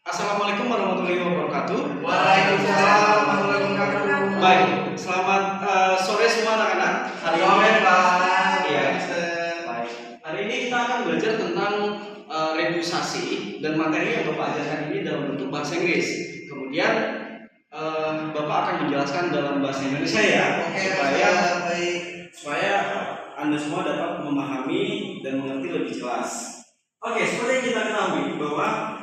Assalamualaikum warahmatullahi wabarakatuh. Waalaikumsalam warahmatullahi wabarakatuh. Baik, selamat sore semua anak-anak. Hari ini, Pak. Iya. Baik. Hari ini kita akan belajar tentang rebusasi dan materi yang Bapak ajarkan ini dalam bentuk bahasa Inggris. Kemudian Bapak akan menjelaskan dalam bahasa Indonesia ya, supaya Anda semua dapat memahami dan mengerti lebih jelas. Oke, seperti yang kita ketahui bahwa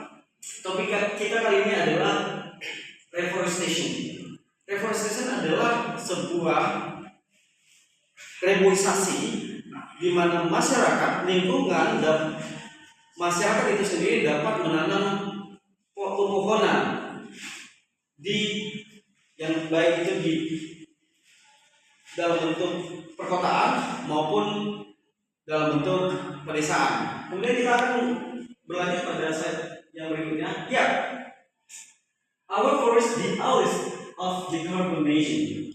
topik kita kali ini adalah reforestation. Reforestation adalah sebuah reboisasi di mana masyarakat, lingkungan, dan masyarakat itu sendiri dapat menanam pepohonan di yang baik itu di dalam bentuk perkotaan maupun dalam bentuk pedesaan. Kemudian kita akan berlanjut pada slide yang berikutnya. Ya, our forest the outlet of decarbonization.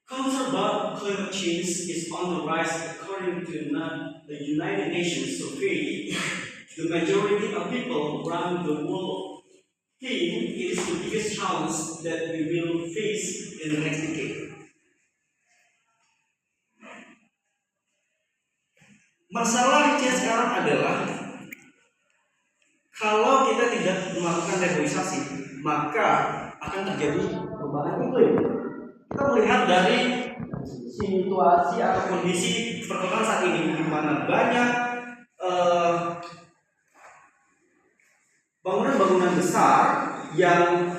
Concern about climate change is on the rise according to the United Nations survey. The majority of people around the world think it is the biggest challenge that we will face in the next decade. Masalahnya sekarang adalah kalau kita tidak melakukan reboisasi, maka akan terjadi perubahan iklim. Kita melihat dari situasi atau kondisi perkotaan saat ini, di mana banyak bangunan-bangunan besar yang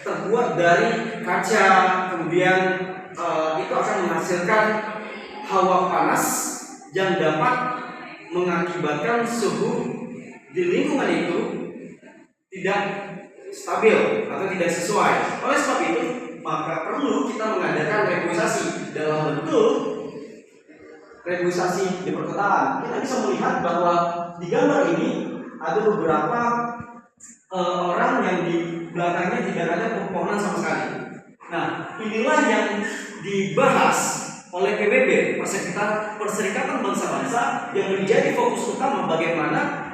terbuat dari kaca, kemudian itu akan menghasilkan hawa panas yang dapat mengakibatkan suhu di lingkungan itu tidak stabil atau tidak sesuai. Oleh sebab itu, maka perlu kita mengadakan reboisasi dalam bentuk reboisasi di perkotaan. Kita bisa melihat bahwa di gambar ini ada beberapa orang yang di belakangnya tidak ada pepohonan sama sekali. Nah, inilah yang dibahas oleh PBB, Perserikatan Bangsa-Bangsa, yang menjadi fokus utama bagaimana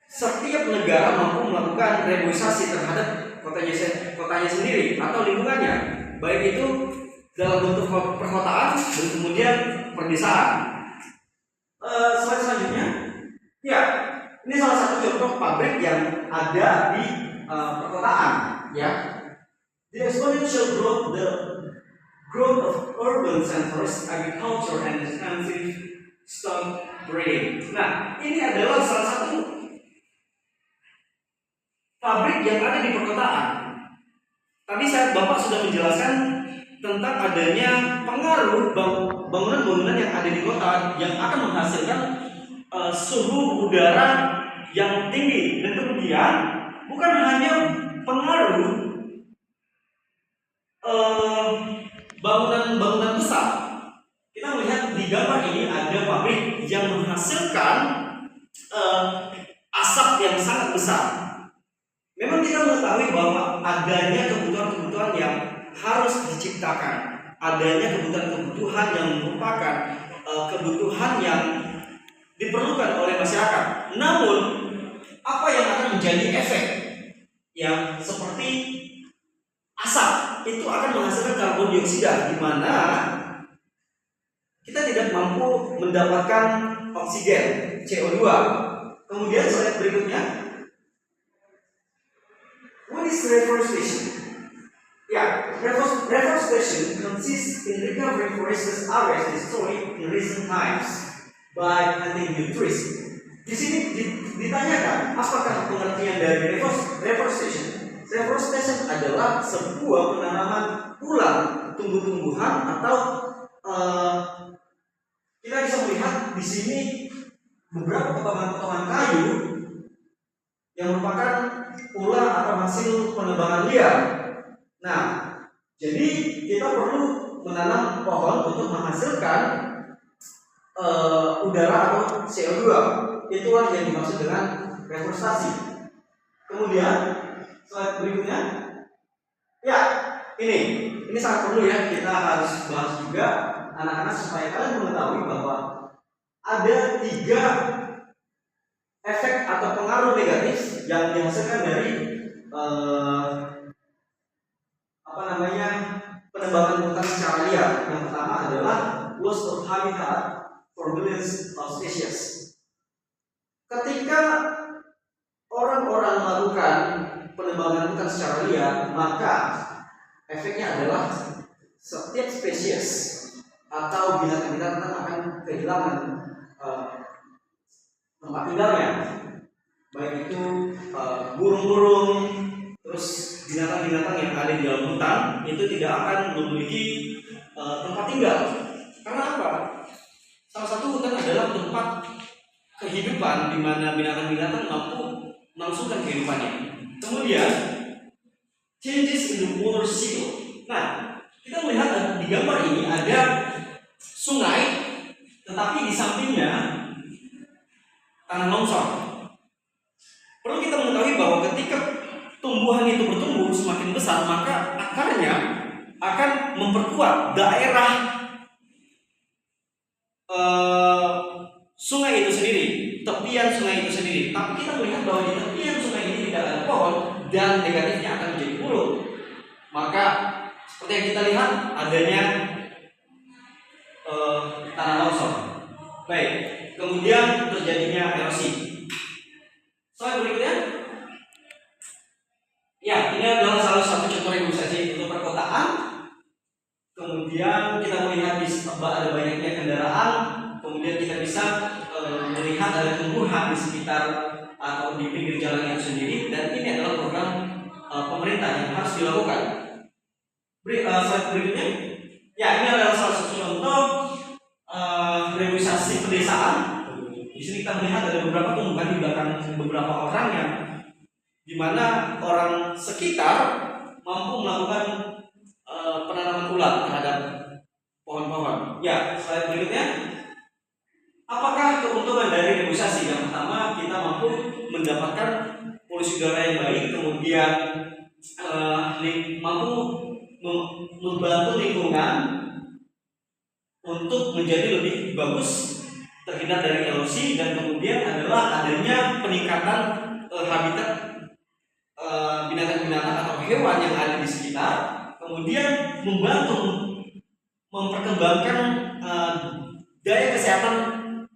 setiap negara mampu melakukan reboisasi terhadap kotanya sendiri atau lingkungannya, baik itu dalam bentuk perkotaan dan kemudian perdesaan. Slide selanjutnya, ya, ini salah satu contoh pabrik yang ada di perkotaan, ya. The exponential growth of urban centers, agriculture, and extensive stock breeding. Nah, ini adalah salah satu pabrik yang ada di perkotaan. Tadi Bapak sudah menjelaskan tentang adanya pengaruh bangunan-bangunan yang ada di kota yang akan menghasilkan suhu udara yang tinggi, dan kemudian bukan hanya pengaruh bangunan-bangunan besar. Kita melihat di gambar ini ada pabrik yang menghasilkan asap yang sangat besar. Memang kita mengetahui bahwa adanya kebutuhan-kebutuhan yang harus diciptakan, adanya kebutuhan-kebutuhan yang merupakan kebutuhan yang diperlukan oleh masyarakat. Namun, apa yang akan menjadi efek yang seperti asap itu akan menghasilkan karbon dioksida, di mana kita tidak mampu mendapatkan oksigen CO2. Kemudian slide berikutnya, what is reforestation? Ya, reforestation consists in recovering forested areas destroyed in recent times by planting new trees. Di sini ditanyakan apakah pengertian dari reforestation? Reforestation adalah sebuah penanaman ulang tumbuh-tumbuhan atau kita bisa melihat di sini beberapa potongan-potongan kayu yang merupakan ulang atau hasil penebangan liar. Nah, jadi kita perlu menanam pohon untuk menghasilkan udara atau CO2. Itulah yang dimaksud dengan reforestasi. Kemudian slide berikutnya, ya, ini sangat perlu ya, kita harus bahas juga anak-anak supaya kalian mengetahui bahwa ada 3 efek atau pengaruh negatif yang dihasilkan dari penebangan hutan secara liar. Yang pertama adalah loss of habitat for millions of species. Ketika orang-orang melakukan penebangan hutan secara liar, maka efeknya adalah setiap spesies atau binatang-binatang akan kehilangan tempat tinggalnya, baik itu burung-burung, terus binatang-binatang yang ada di dalam hutan itu tidak akan memiliki tempat tinggal. Karena apa? Salah satu hutan adalah tempat kehidupan di mana binatang-binatang mampu melangsungkan kehidupannya. Kemudian changes in the water cycle. Nah, kita melihat di gambar ini ada sungai, tetapi di sampingnya tanah longsor. Perlu kita mengetahui bahwa ketika tumbuhan itu bertumbuh semakin besar, maka akarnya akan memperkuat daerah sungai itu sendiri, tepian sungai itu sendiri. Tapi kita melihat bahwa di tepian sungai ini tidak ada pohon dan negatifnya akan menjadi buruk. Maka seperti yang kita lihat adanya tanah longsor. Baik, kemudian terjadinya erosi. Slide berikutnya. Ya, ini adalah salah satu contoh regulasi untuk perkotaan. Kemudian kita melihat di ada banyaknya kendaraan. Kemudian kita bisa melihat ada tumbuhan di sekitar atau di pinggir jalan itu sendiri. Dan ini adalah program pemerintah yang harus dilakukan. Slide berikutnya. Ya, ini adalah salah satu contoh revitalisasi pedesaan. Di sini kita melihat ada beberapa tumbuhan di belakang beberapa orang yang di mana orang sekitar mampu melakukan penanaman ulang terhadap pohon-pohon. Ya, slide berikutnya. Apakah keuntungan dari revitalisasi? Yang pertama, kita mampu mendapatkan polusi udara yang baik, kemudian mampu membantu lingkungan untuk menjadi lebih bagus, terhindar dari erosi, dan kemudian adalah adanya peningkatan habitat binatang-binatang atau hewan yang ada di sekitar, kemudian membantu memperkembangkan daya kesehatan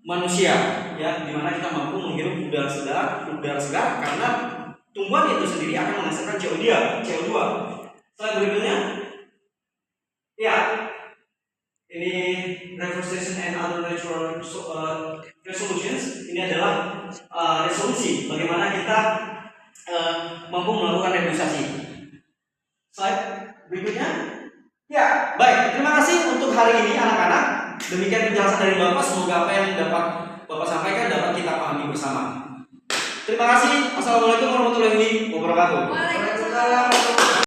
manusia, ya, di mana kita mampu menghirup udara segar karena tumbuhan itu sendiri akan menghasilkan CO2. Slide berikutnya. Ya, ini reforestation and other natural resolutions. Ini adalah resolusi bagaimana kita mampu melakukan revitalisasi. Slide berikutnya. Ya, baik. Terima kasih untuk hari ini anak-anak. Demikian penjelasan dari Bapak. Semoga apa yang dapat Bapak sampaikan dapat kita pahami bersama. Terima kasih. Assalamualaikum warahmatullahi wabarakatuh. Waalaikumsalam.